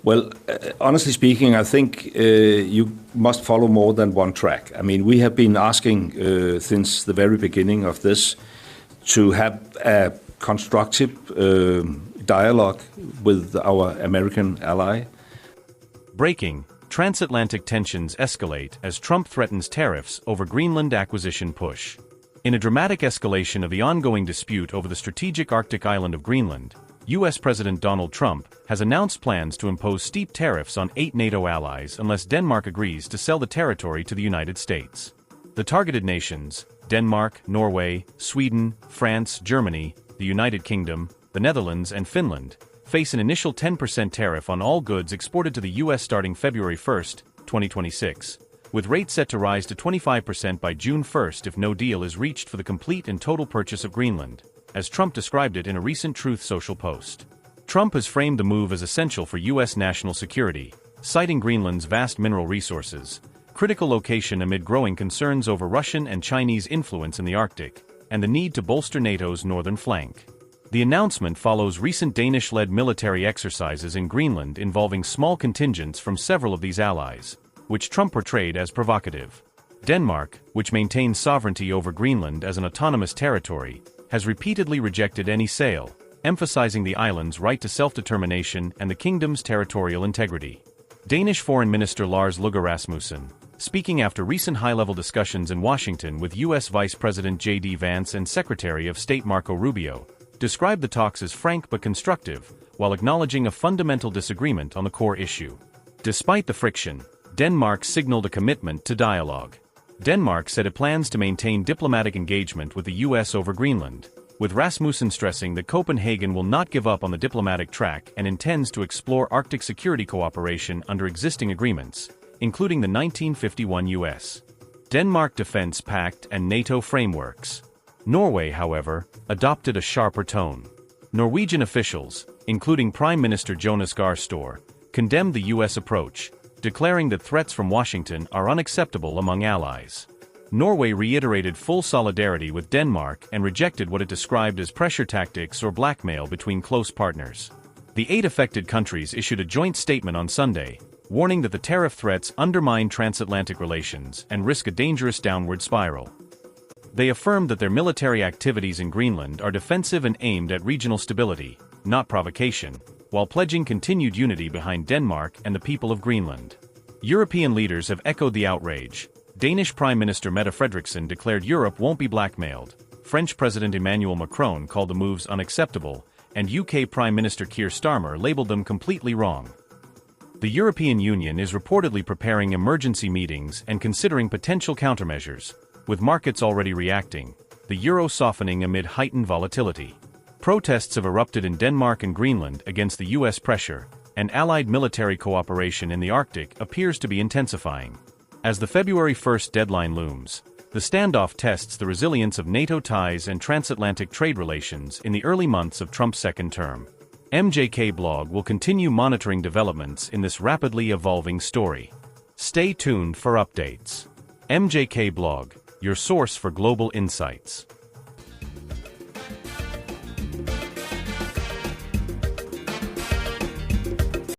Well, honestly speaking, I think you must follow more than one track. I mean, we have been asking since the very beginning of this to have a constructive dialogue with our American ally. Breaking: Transatlantic tensions escalate as Trump threatens tariffs over Greenland acquisition push. In a dramatic escalation of the ongoing dispute over the strategic Arctic island of Greenland, U.S. President Donald Trump has announced plans to impose steep tariffs on 8 NATO allies unless Denmark agrees to sell the territory to the United States. The targeted nations, Denmark, Norway, Sweden, France, Germany, the United Kingdom, the Netherlands, and Finland, face an initial 10% tariff on all goods exported to the U.S. starting February 1, 2026, with rates set to rise to 25% by June 1 if no deal is reached for the complete and total purchase of Greenland, as Trump described it in a recent Truth Social post. Trump has framed the move as essential for U.S. national security, citing Greenland's vast mineral resources, critical location amid growing concerns over Russian and Chinese influence in the Arctic, and the need to bolster NATO's northern flank. The announcement follows recent Danish-led military exercises in Greenland involving small contingents from several of these allies, which Trump portrayed as provocative. Denmark, which maintains sovereignty over Greenland as an autonomous territory, has repeatedly rejected any sale, emphasizing the island's right to self-determination and the kingdom's territorial integrity. Danish Foreign Minister Lars Løkke Rasmussen, speaking after recent high-level discussions in Washington with U.S. Vice President J.D. Vance and Secretary of State Marco Rubio, described the talks as frank but constructive, while acknowledging a fundamental disagreement on the core issue. Despite the friction, Denmark signaled a commitment to dialogue. Denmark said it plans to maintain diplomatic engagement with the U.S. over Greenland, with Rasmussen stressing that Copenhagen will not give up on the diplomatic track and intends to explore Arctic security cooperation under existing agreements, including the 1951 U.S. Denmark Defense Pact and NATO frameworks. Norway, however, adopted a sharper tone. Norwegian officials, including Prime Minister Jonas Gahr Støre, condemned the U.S. approach, declaring that threats from Washington are unacceptable among allies. Norway reiterated full solidarity with Denmark and rejected what it described as pressure tactics or blackmail between close partners. The 8 affected countries issued a joint statement on Sunday, warning that the tariff threats undermine transatlantic relations and risk a dangerous downward spiral. They affirmed that their military activities in Greenland are defensive and aimed at regional stability, not provocation, while pledging continued unity behind Denmark and the people of Greenland. European leaders have echoed the outrage. Danish Prime Minister Mette Frederiksen declared Europe won't be blackmailed. French President Emmanuel Macron called the moves unacceptable, and UK Prime Minister Keir Starmer labeled them completely wrong. The European Union is reportedly preparing emergency meetings and considering potential countermeasures, with markets already reacting, the euro softening amid heightened volatility. Protests have erupted in Denmark and Greenland against the U.S. pressure, and allied military cooperation in the Arctic appears to be intensifying. As the February 1st deadline looms, the standoff tests the resilience of NATO ties and transatlantic trade relations in the early months of Trump's second term. MJK Blog will continue monitoring developments in this rapidly evolving story. Stay tuned for updates. MJK Blog, your source for global insights.